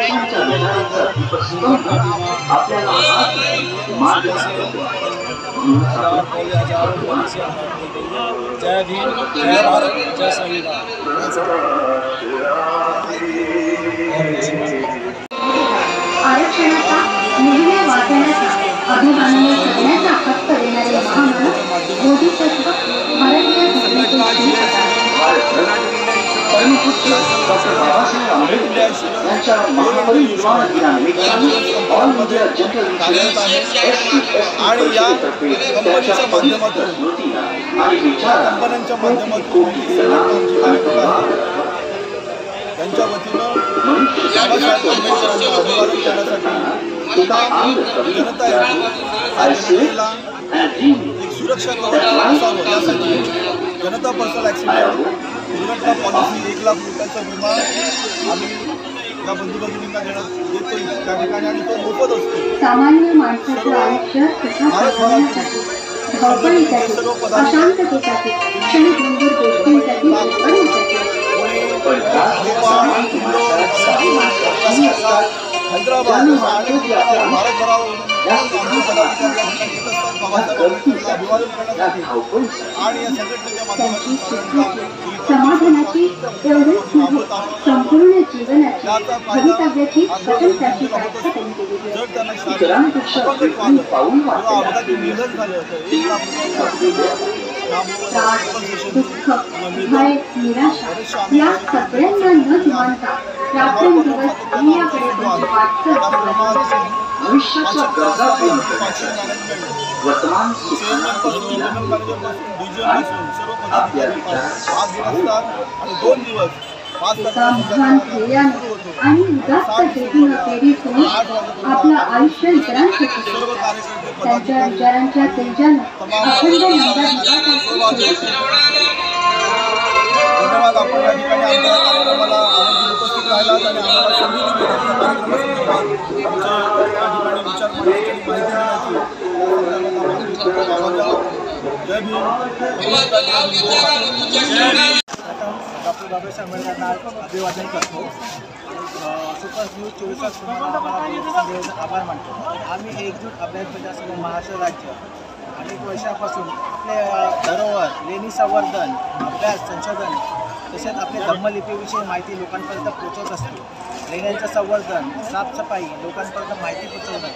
आदर्शांच्या विचारांचा दीपस्तंभ आपल्याला मार्ग दाखवतो। जय भीम, जय भारत, जय संविधान। आरक्षणाचा मूल्य वाचण्याचा अभिमानाने जगण्याचा हक्क देणारे महामानव बोधिसत्व भारतीय परमपूज्य डॉक्टर बाबासाहेब आंबेडकर यांच्या महापरिनिर्वाण दिनानिमित्त ऑल इंडिया जनरल इन्शुरन्स आणि या कंपनीच्या माध्यमातून आणि कंपन्यांच्या माध्यमातून त्यांच्या वतीनं बाबासाहेब आंबेडकरांना अभिवादन करण्यासाठी जनता आयुष्याला एक सुरक्षा कवच असावं यासाठी जनता पर्सनल ॲक्सिडेंट दुर्घटना पॉलिसी 1 लाख रुपयांचा विमा आम्ही या बंधुभगिनींना देतो त्या ठिकाणी आणि तो मोफत असतो। सामान्य माणसाचं आयुष्य सुखासाठी धावपळीसाठी अशांततेसाठी क्षणभंगूर गोष्टींसाठी हैदराबाद भारतभरावरून अभिवादन करण्यासाठी आणि या संघटनेच्या माध्यमातून समाधानाची एवढेच नव्हे संपूर्ण जीवनाची भवितव्याची स्वतंत्राची व्याख्या त्यांनी केली अपघाती निधन झालं होतं। दुःख भय निराशा या सगळ्यांना न जुमानता रात्रंदिवस ध्येयाकडे वाटचाल भविष्याच्या गरजा वर्तमान एका महान ध्येयाने आणि उदात्त हेतूने प्रेरित होऊन आपलं आयुष्य इतरांसाठी त्यांच्या विचारांच्या तेजानं अखंड धन्यवाद। आपण या ठिकाणी आमच्या कार्यक्रमाला आवर्जून उपस्थित राहिलात आणि आम्हाला संधी दिली कार्यक्रमासंदर्भात आमच्या विचार मांडण्याची जय भीम। डॉक्टर बाबासाहेब आंबेडकरांना अभिवादन करतो। सुपर न्यूज 24 तास तुम्हाला आभार मानतो। आम्ही एकजूट अभ्यास प्रजासत्ताक महाराष्ट्र राज्य अनेक वर्षापासून आपले धरोहर लेणी संवर्धन अभ्यास संशोधन तसेच आपल्या धम्मलिपीविषयी माहिती लोकांपर्यंत पोहोचवत असतो। लेण्यांचं संवर्धन साफसफाई लोकांपर्यंत माहिती पोहोचवणं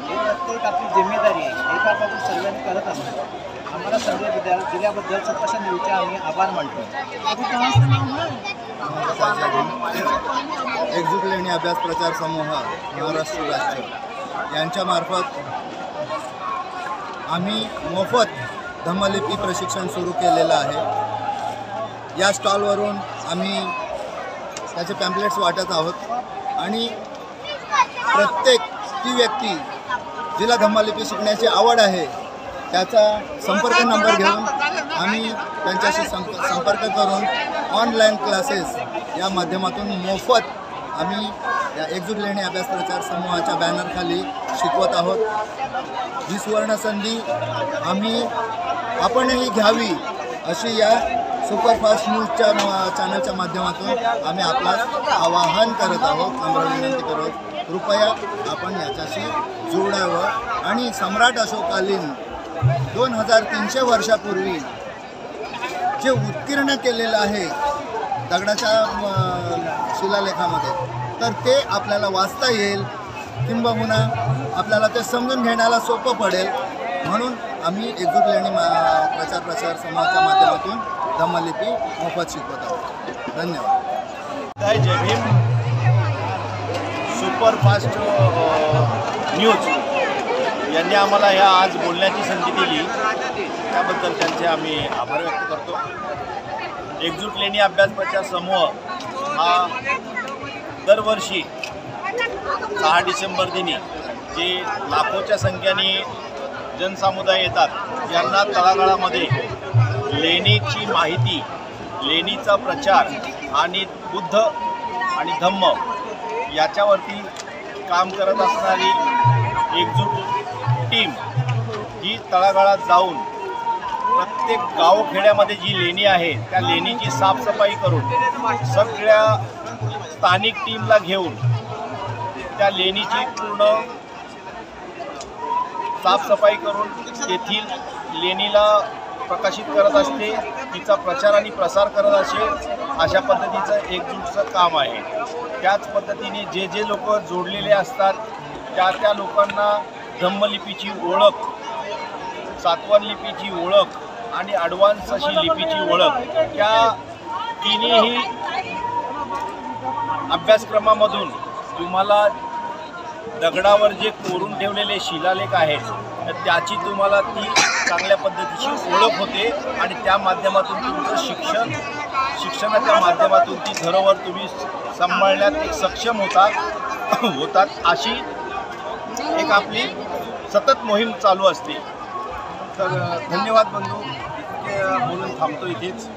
हे प्रत्येक आपली जिम्मेदारी आहे। एकापासून सर्वांनी करत असतो। आम्हाला संधी दिल्याबद्दल सत्ताशा न्यूजचे आम्ही आभार मानतो। एकजूट लेणी अभ्यास प्रचार समूह महाराष्ट्र राज्य यांच्यामार्फत आम्ही मोफत धम्मलिपी प्रशिक्षण सुरू केलेलं आहे। या स्टॉलवरून आम्ही त्याचे पॅम्पलेट्स वाटत आहोत आणि प्रत्येक ती व्यक्ती जिला धम्मलिपी शिकण्याची आवड आहे त्याचा संपर्क नंबर घेऊन आम्ही त्यांच्याशी संपर्क करून ऑनलाईन क्लासेस या माध्यमातून मोफत आम्ही या एकजूट लेणी अभ्यास प्रचार समूहाच्या बॅनरखाली शिकवत आहोत। ही सुवर्णसंधी आपणही घ्यावी अशी या सुपरफास्ट न्यूजच्या चॅनलच्या माध्यमातून आम्ही आपला आवाहन करत आहोत, नम्र विनंती करत कृपया आपण याच्याशी जोडावं आणि सम्राट अशोकालीन 2300 वर्षापूर्वी जे उत्कीर्ण केलेलं आहे दगडाच्या शिलालेखामध्ये तर ते आपल्याला वाचता येईल किंबहुना आपल्याला ते समजून घेण्याला सोपं पडेल म्हणून आम्ही एकजूट लेणी प्रचार समूहाच्या माध्यमातून धम्मलिपी मोफत शिकवत आहोत। धन्यवाद। जय भीम। सुपरफास्ट न्यूज यांनी आम्हाला ह्या आज बोलण्याची संधी दिली त्याबद्दल त्यांचे आम्ही आभार व्यक्त करतो। एकजूट लेणी अभ्यास प्रचार समूह हा दरवर्षी 6 डिसेंबर दिनी जे लाखोच्या संख्येने जनसमुदाय येतात यांना तळागाळामध्ये लेणीची माहिती, लेणीचा प्रचार आणि बुद्ध आणि धम्म याच्यावरती काम करत असणारी एकजूट टीम ही तळागाळात जाऊन प्रत्येक गावखेड्यामध्ये जी लेणी आहे त्या लेणीची साफसफाई करून सगळ्या स्थानिक टीमला घेऊन त्या लेणीची पूर्ण साफसफाई करून तेथील लेणीला प्रकाशित करत असते, तिचा प्रचार आणि प्रसार करत असे. अशा पद्धतीचं एकजूटचं काम आहे. त्याच पद्धतीने जे जे लोक जोडलेले असतात त्या लोकांना धम्मलिपीची ओळख, सातवन लिपीची ओळख आणि ॲडव्हान्स अशी लिपीची ओळख, त्या तिन्ही अभ्यासक्रमामधून तुम्हाला दगडावर जे कोरून ठेवलेले शिलालेख आहेत तर त्याची तुम्हाला ती चांगल्या पद्धतीची ओळख होते आणि त्या माध्यमातून तुमचं शिक्षणाच्या माध्यमातून ती धरोहर तुम्ही सांभाळण्यात एक सक्षम होतात अशी एक आपली सतत मोहीम चालू असते. तर धन्यवाद बंधू, इतके बोलून थांबतो इथेच.